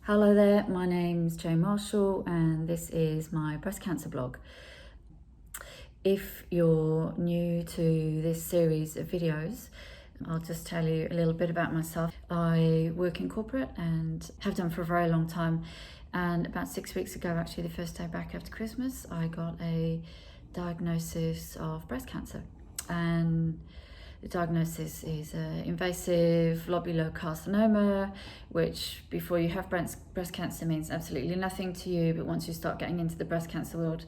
Hello there, my name's Jo Marshall and this is my breast cancer blog. If you're new to this series of videos, I'll just tell you a little bit about myself. I work in corporate and have done for a very long time, and about 6 weeks ago, actually the first day back after Christmas, I got a diagnosis of breast cancer. And the diagnosis is invasive lobular carcinoma, which before you have breast cancer means absolutely nothing to you, but once you start getting into the breast cancer world,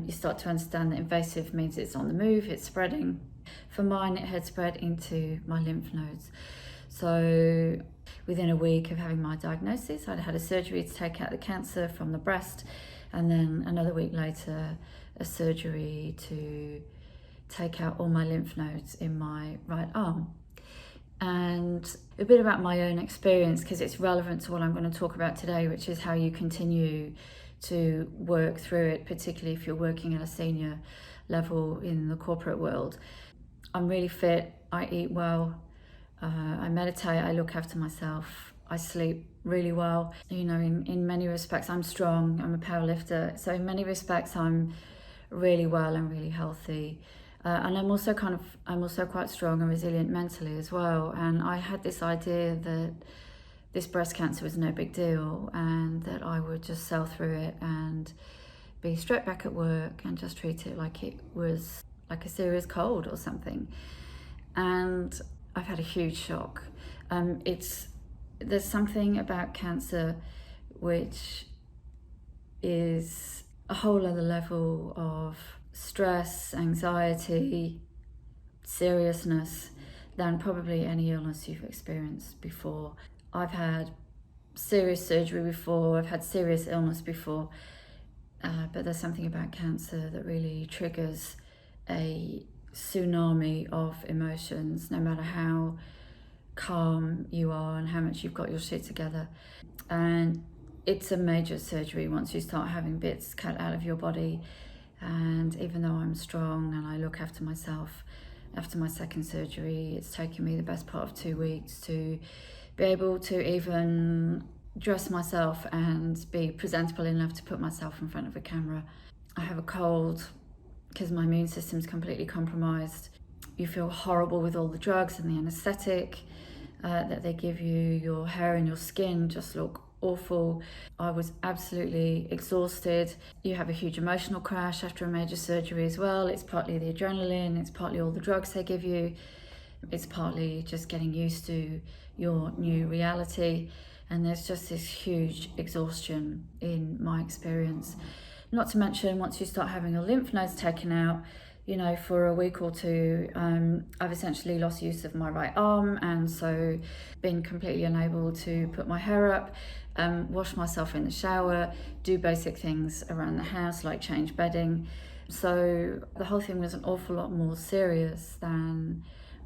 you start to understand that invasive means it's on the move, it's spreading. For mine, it had spread into my lymph nodes. So within a week of having my diagnosis, I'd had a surgery to take out the cancer from the breast, and then another week later, a surgery to take out all my lymph nodes in my right arm. And a bit about my own experience, because it's relevant to what I'm going to talk about today, which is how you continue to work through it, particularly if you're working at a senior level in the corporate world. I'm really fit, I eat well, I meditate, I look after myself, I sleep really well. You know, in many respects I'm strong, I'm a powerlifter, so in many respects I'm really well and really healthy. And I'm also quite strong and resilient mentally as well. And I had this idea that this breast cancer was no big deal and that I would just sail through it and be straight back at work and just treat it like it was like a serious cold or something. And I've had a huge shock. There's something about cancer which is a whole other level of stress, anxiety, seriousness than probably any illness you've experienced before. I've had serious surgery before, I've had serious illness before, but there's something about cancer that really triggers a tsunami of emotions, no matter how calm you are and how much you've got your shit together. And it's a major surgery once you start having bits cut out of your body. And even though I'm strong and I look after myself, after my second surgery, it's taken me the best part of 2 weeks to be able to even dress myself and be presentable enough to put myself in front of a camera. I have a cold because my immune system's completely compromised. You feel horrible with all the drugs and the anesthetic that they give you. Your hair and your skin just look awful. I was absolutely exhausted. You have a huge emotional crash after a major surgery as well. It's partly the adrenaline, it's partly all the drugs they give you, it's partly just getting used to your new reality, and there's just this huge exhaustion in my experience. Not to mention, once you start having your lymph nodes taken out, you know, for a week or two, I've essentially lost use of my right arm, and so been completely unable to put my hair up, wash myself in the shower, do basic things around the house like change bedding. So the whole thing was an awful lot more serious than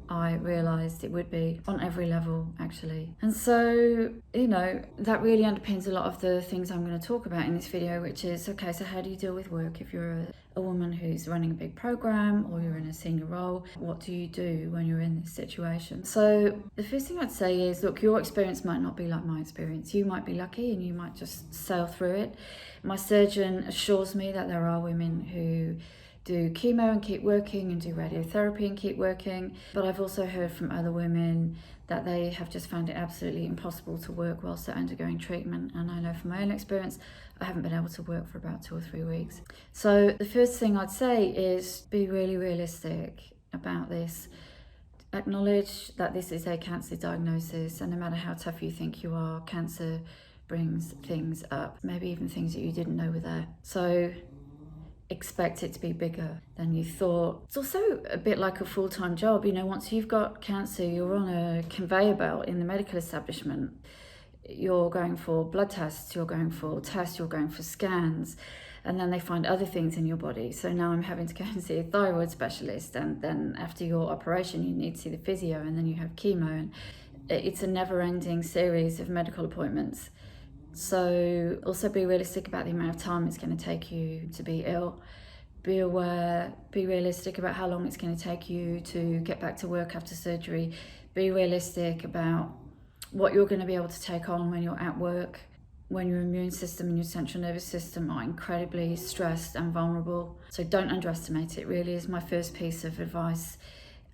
I realised it would be on every level, actually. And so, you know, that really underpins a lot of the things I'm going to talk about in this video, which is, okay, so how do you deal with work if you're a woman who's running a big program or you're in a senior role? What do you do when you're in this situation? So the first thing I'd say is, look, your experience might not be like my experience. You might be lucky and you might just sail through it. My surgeon assures me that there are women who do chemo and keep working and do radiotherapy and keep working, but I've also heard from other women that they have just found it absolutely impossible to work whilst they're undergoing treatment. And I know from my own experience, I haven't been able to work for about 2 or 3 weeks. So the first thing I'd say is be really realistic about this. Acknowledge that this is a cancer diagnosis, and no matter how tough you think you are, cancer brings things up, maybe even things that you didn't know were there. So expect it to be bigger than you thought. It's also a bit like a full-time job. You know, once you've got cancer, you're on a conveyor belt in the medical establishment. You're going for blood tests, you're going for tests, you're going for scans, and then they find other things in your body. So now I'm having to go and see a thyroid specialist, and then after your operation you need to see the physio, and then you have chemo, and it's a never-ending series of medical appointments. So also be realistic about the amount of time it's going to take you to be ill. Be aware, be realistic about how long it's going to take you to get back to work after surgery. Be realistic about what you're going to be able to take on when you're at work. when your immune system and your central nervous system are incredibly stressed and vulnerable. So don't underestimate it, really, is my first piece of advice.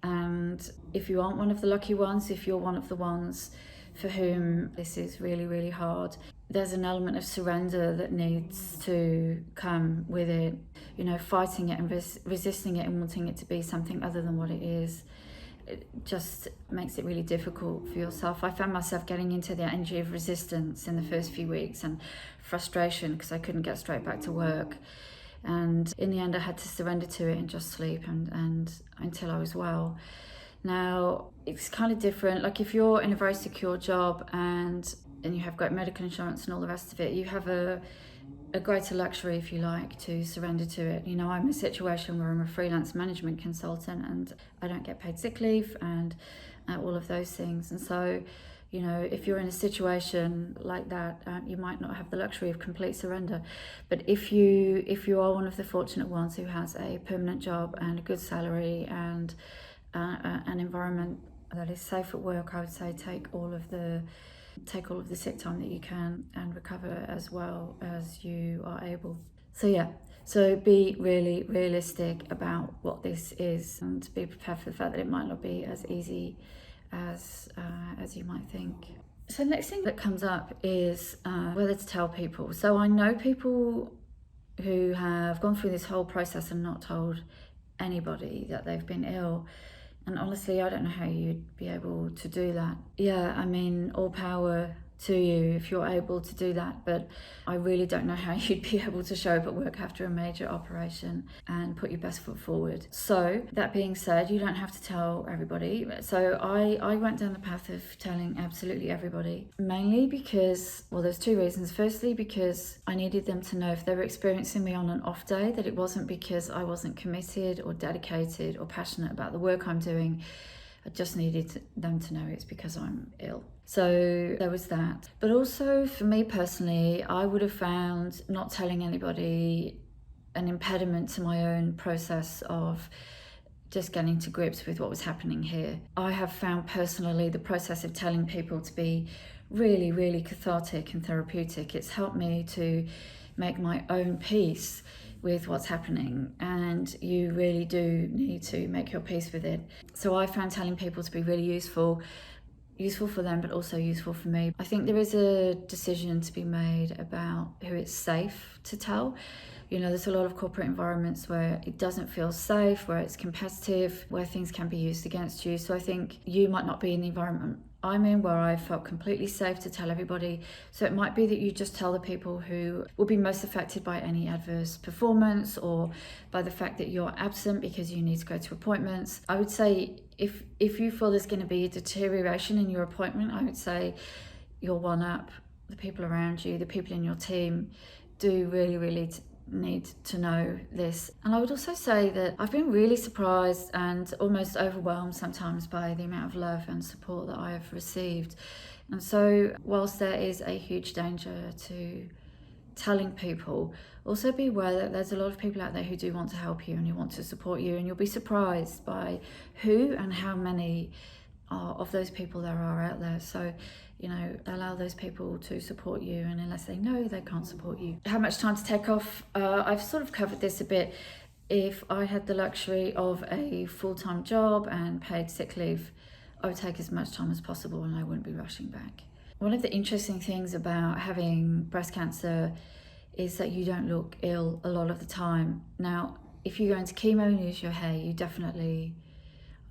And if you aren't one of the lucky ones, if you're one of the ones for whom this is really, really hard, there's an element of surrender that needs to come with it. You know, fighting it and resisting it and wanting it to be something other than what it is. It just makes it really difficult for yourself. I found myself getting into the energy of resistance in the first few weeks and frustration because I couldn't get straight back to work. And in the end, I had to surrender to it and just sleep and until I was well. Now, it's kind of different. Like if you're in a very secure job and you have great medical insurance and all the rest of it, you have a greater luxury, if you like, to surrender to it. You know, I'm in a situation where I'm a freelance management consultant and I don't get paid sick leave and all of those things. And so, you know, if you're in a situation like that, you might not have the luxury of complete surrender. But if you are one of the fortunate ones who has a permanent job and a good salary and an environment that is safe at work, I would say take all of the sick time that you can and recover as well as you are able. So yeah, so be really realistic about what this is and be prepared for the fact that it might not be as easy as you might think. So the next thing that comes up is whether to tell people. So I know people who have gone through this whole process and not told anybody that they've been ill. And honestly, I don't know how you'd be able to do that. Yeah, I mean, all power to you if you're able to do that, but I really don't know how you'd be able to show up at work after a major operation and put your best foot forward. So that being said, you don't have to tell everybody. So I went down the path of telling absolutely everybody, mainly because, well, there's two reasons. Firstly, because I needed them to know if they were experiencing me on an off day, that it wasn't because I wasn't committed or dedicated or passionate about the work I'm doing. I just needed them to know it's because I'm ill. So there was that. But also for me personally, I would have found not telling anybody an impediment to my own process of just getting to grips with what was happening here. I have found personally the process of telling people to be really, really cathartic and therapeutic. It's helped me to make my own peace with what's happening, and you really do need to make your peace with it. So I found telling people to be really useful for them, but also useful for me. I think there is a decision to be made about who it's safe to tell. You know, there's a lot of corporate environments where it doesn't feel safe, where it's competitive, where things can be used against you. So I think you might not be in the environment I'm in where I felt completely safe to tell everybody. So it might be that you just tell the people who will be most affected by any adverse performance or by the fact that you're absent because you need to go to appointments. I would say if you feel there's going to be a deterioration in your appointment, I would say you'll one up the people around you, the people in your team do really need to know this. And I would also say that I've been really surprised and almost overwhelmed sometimes by the amount of love and support that I have received. And so whilst there is a huge danger to telling people, also be aware that there's a lot of people out there who do want to help you and who want to support you, and you'll be surprised by who and how many of those people there are out there. So, you know, allow those people to support you, and unless they know, they can't support you. How much time to take off? I've sort of covered this a bit. If I had the luxury of a full-time job and paid sick leave, I would take as much time as possible and I wouldn't be rushing back. One of the interesting things about having breast cancer is that you don't look ill a lot of the time. Now, if you go into chemo and lose your hair, you definitely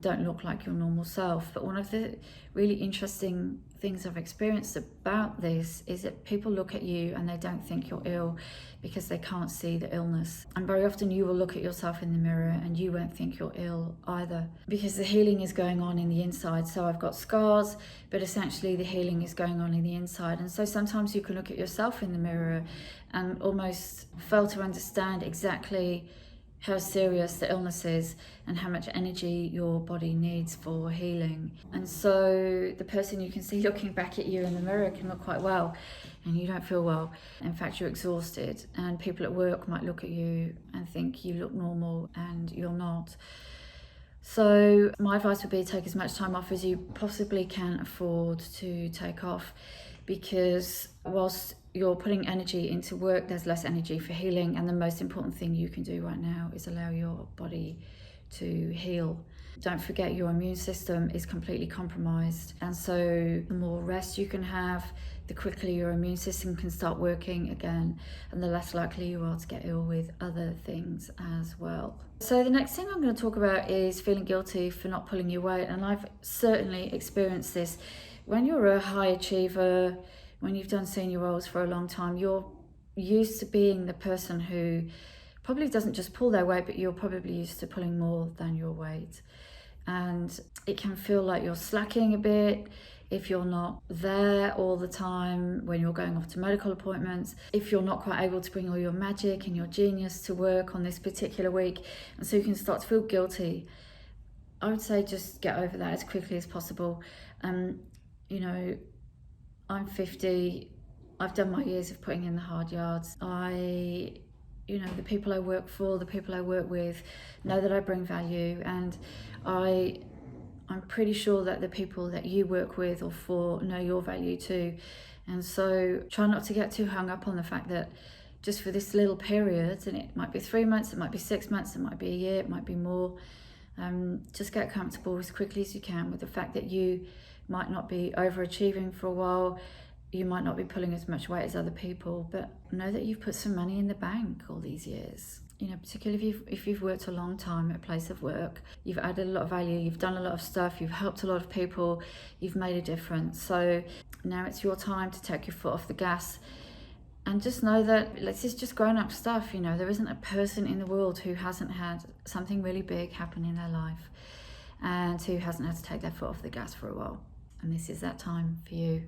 don't look like your normal self. But one of the really interesting things I've experienced about this is that people look at you and they don't think you're ill because they can't see the illness. And very often you will look at yourself in the mirror and you won't think you're ill either, because the healing is going on in the inside. So I've got scars, but essentially the healing is going on in the inside. And so sometimes you can look at yourself in the mirror and almost fail to understand exactly how serious the illness is and how much energy your body needs for healing. And so the person you can see looking back at you in the mirror can look quite well and you don't feel well. In fact, you're exhausted, and people at work might look at you and think you look normal and you're not. So my advice would be to take as much time off as you possibly can afford to take off, because whilst you're putting energy into work, there's less energy for healing. And the most important thing you can do right now is allow your body to heal. Don't forget, your immune system is completely compromised. And so the more rest you can have, the quicker your immune system can start working again, and the less likely you are to get ill with other things as well. So the next thing I'm going to talk about is feeling guilty for not pulling your weight. And I've certainly experienced this. When you're a high achiever, when you've done senior roles for a long time, you're used to being the person who probably doesn't just pull their weight, but you're probably used to pulling more than your weight. And it can feel like you're slacking a bit if you're not there all the time when you're going off to medical appointments, if you're not quite able to bring all your magic and your genius to work on this particular week. And so you can start to feel guilty. I would say just get over that as quickly as possible. You know, I'm 50. I've done my years of putting in the hard yards. The people I work for, the people I work with know that I bring value, and I'm pretty sure that the people that you work with or for know your value too. And so try not to get too hung up on the fact that just for this little period, and it might be 3 months, it might be 6 months, it might be a year, it might be more, just get comfortable as quickly as you can with the fact that you might not be overachieving for a while. You might not be pulling as much weight as other people, but know that you've put some money in the bank all these years. You know, particularly if you've worked a long time at a place of work, you've added a lot of value, you've done a lot of stuff, you've helped a lot of people, you've made a difference. So now it's your time to take your foot off the gas and just know that this is just grown-up stuff. You know, there isn't a person in the world who hasn't had something really big happen in their life and who hasn't had to take their foot off the gas for a while. And this is that time for you.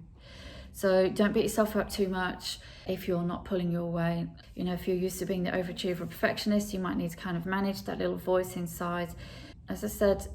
So don't beat yourself up too much if you're not pulling your weight. You know, if you're used to being the overachiever or perfectionist, you might need to kind of manage that little voice inside. As I said,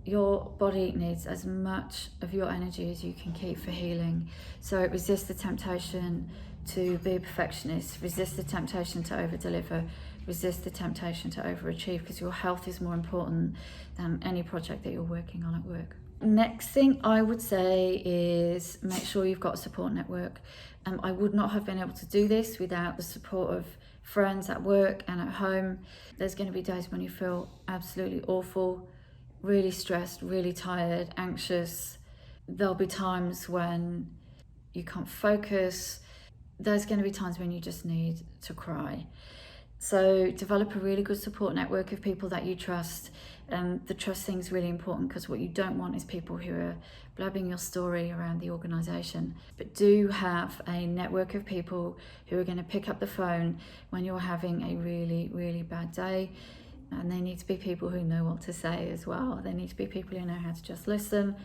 your body needs as much of your energy as you can keep for healing. So resist the temptation to be a perfectionist, resist the temptation to over-deliver, resist the temptation to overachieve, because your health is more important than any project that you're working on at work. Next thing I would say is make sure you've got a support network. I would not have been able to do this without the support of friends at work and at home. There's going to be days when you feel absolutely awful, really stressed, really tired, anxious. There'll be times when you can't focus. There's going to be times when you just need to cry. So develop a really good support network of people that you trust. The trust thing is really important, because what you don't want is people who are blabbing your story around the organisation. But do have a network of people who are going to pick up the phone when you're having a really, really bad day. And they need to be people who know what to say as well. They need to be people who know how to just listen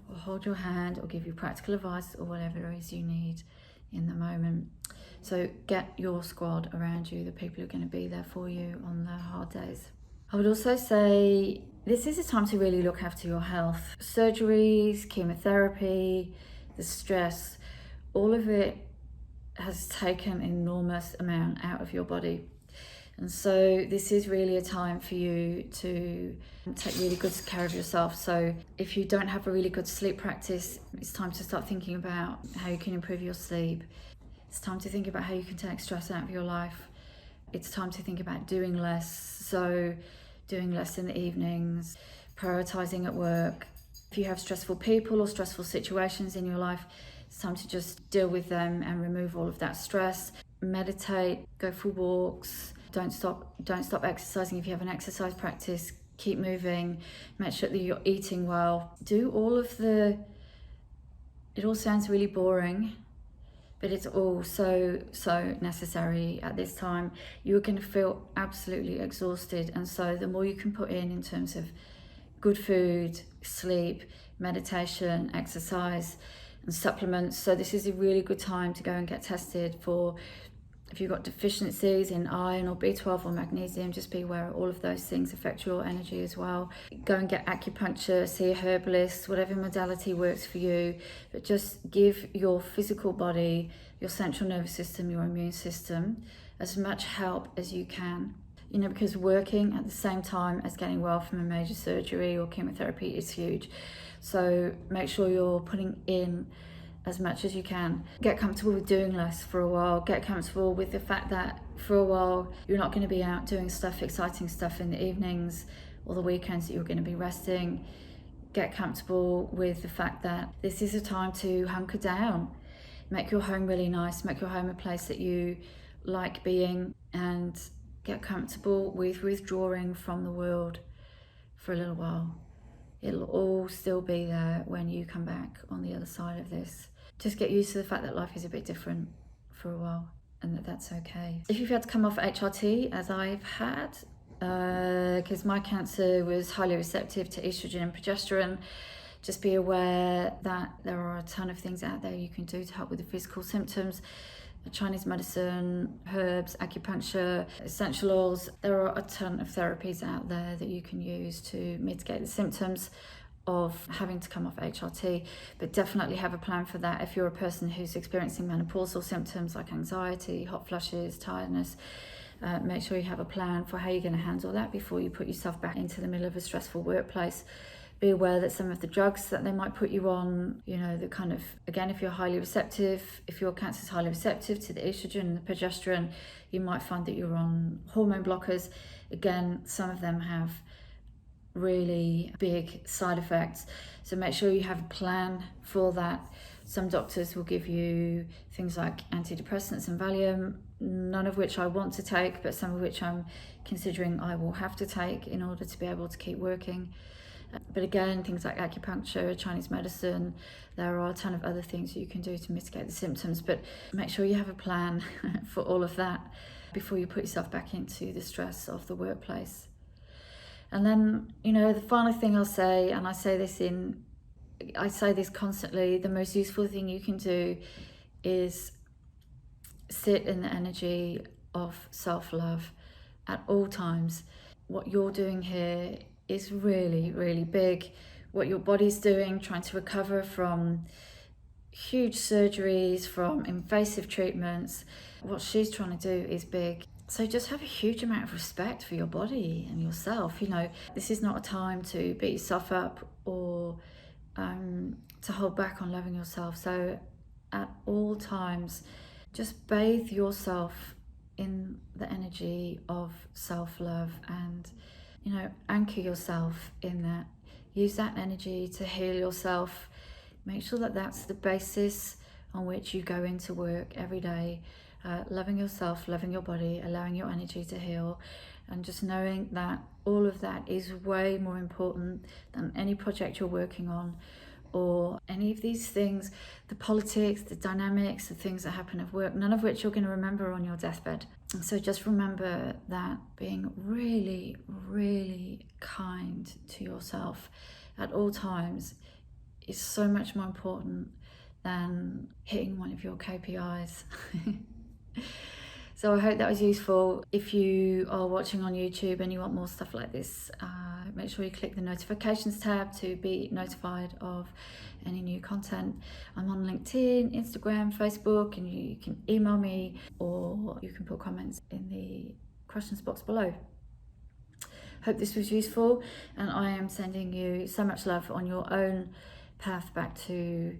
or hold your hand or give you practical advice or whatever it is you need in the moment. So get your squad around you, the people who are going to be there for you on the hard days. I would also say this is a time to really look after your health. Surgeries, chemotherapy, the stress, all of it has taken an enormous amount out of your body. And so this is really a time for you to take really good care of yourself. So if you don't have a really good sleep practice, it's time to start thinking about how you can improve your sleep. It's time to think about how you can take stress out of your life. It's time to think about doing less. So doing less in the evenings, prioritizing at work. If you have stressful people or stressful situations in your life, it's time to just deal with them and remove all of that stress. Meditate, go for walks. Don't stop exercising if you have an exercise practice. Keep moving. Make sure that you're eating well. Do all of it all sounds really boring, but it's all so necessary at this time. You're going to feel absolutely exhausted, and so the more you can put in terms of good food, sleep, meditation, exercise, and supplements. So this is a really good time to go and get tested for if you've got deficiencies in iron or B12 or magnesium. Just be aware all of those things affect your energy as well. Go and get acupuncture, see a herbalist, whatever modality works for you. But just give your physical body, your central nervous system, your immune system, as much help as you can. You know, because working at the same time as getting well from a major surgery or chemotherapy is huge. So make sure you're putting in as much as you can. Get comfortable with doing less for a while. Get comfortable with the fact that for a while you're not going to be out doing stuff, exciting stuff in the evenings or the weekends, that you're going to be resting. Get comfortable with the fact that this is a time to hunker down. Make your home really nice, make your home a place that you like being, and get comfortable with withdrawing from the world for a little while. It'll all still be there when you come back on the other side of this. Just get used to the fact that life is a bit different for a while, and that's okay. If you've had to come off HRT, as I've had, because my cancer was highly receptive to estrogen and progesterone, just be aware that there are a ton of things out there you can do to help with the physical symptoms. Chinese medicine, herbs, acupuncture, essential oils. There are a ton of therapies out there that you can use to mitigate the symptoms of having to come off HRT, but definitely have a plan for that. If you're a person who's experiencing menopausal symptoms like anxiety, hot flushes, tiredness, make sure you have a plan for how you're going to handle that before you put yourself back into the middle of a stressful workplace. Be aware that some of the drugs that they might put you on, the kind of, again, if you're highly receptive, if your cancer is highly receptive to the estrogen and the progesterone, you might find that you're on hormone blockers. Again, some of them have really big side effects, so make sure you have a plan for that. Some doctors will give you things like antidepressants and Valium, none of which I want to take, but some of which I'm considering I will have to take in order to be able to keep working. But again, things like acupuncture, Chinese medicine, there are a ton of other things you can do to mitigate the symptoms, but make sure you have a plan for all of that before you put yourself back into the stress of the workplace. And then, the final thing I'll say, and I say this constantly, the most useful thing you can do is sit in the energy of self-love at all times. What you're doing here is really, really big. What your body's doing, trying to recover from huge surgeries, from invasive treatments, what she's trying to do is big. So just have a huge amount of respect for your body and yourself. This is not a time to beat yourself up or to hold back on loving yourself. So at all times, just bathe yourself in the energy of self-love and anchor yourself in that. Use that energy to heal yourself. Make sure that that's the basis on which you go into work every day. Loving yourself, loving your body, allowing your energy to heal, and just knowing that all of that is way more important than any project you're working on or any of these things, the politics, the dynamics, the things that happen at work, none of which you're going to remember on your deathbed. And so just remember that being really, really kind to yourself at all times is so much more important than hitting one of your KPIs. So I hope that was useful. If you are watching on YouTube and you want more stuff like this, make sure you click the notifications tab to be notified of any new content. I'm on LinkedIn, Instagram, Facebook, and you can email me or you can put comments in the questions box below. Hope this was useful, and I am sending you so much love on your own path back to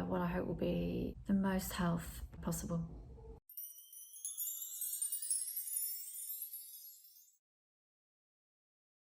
what I hope will be the most health possible.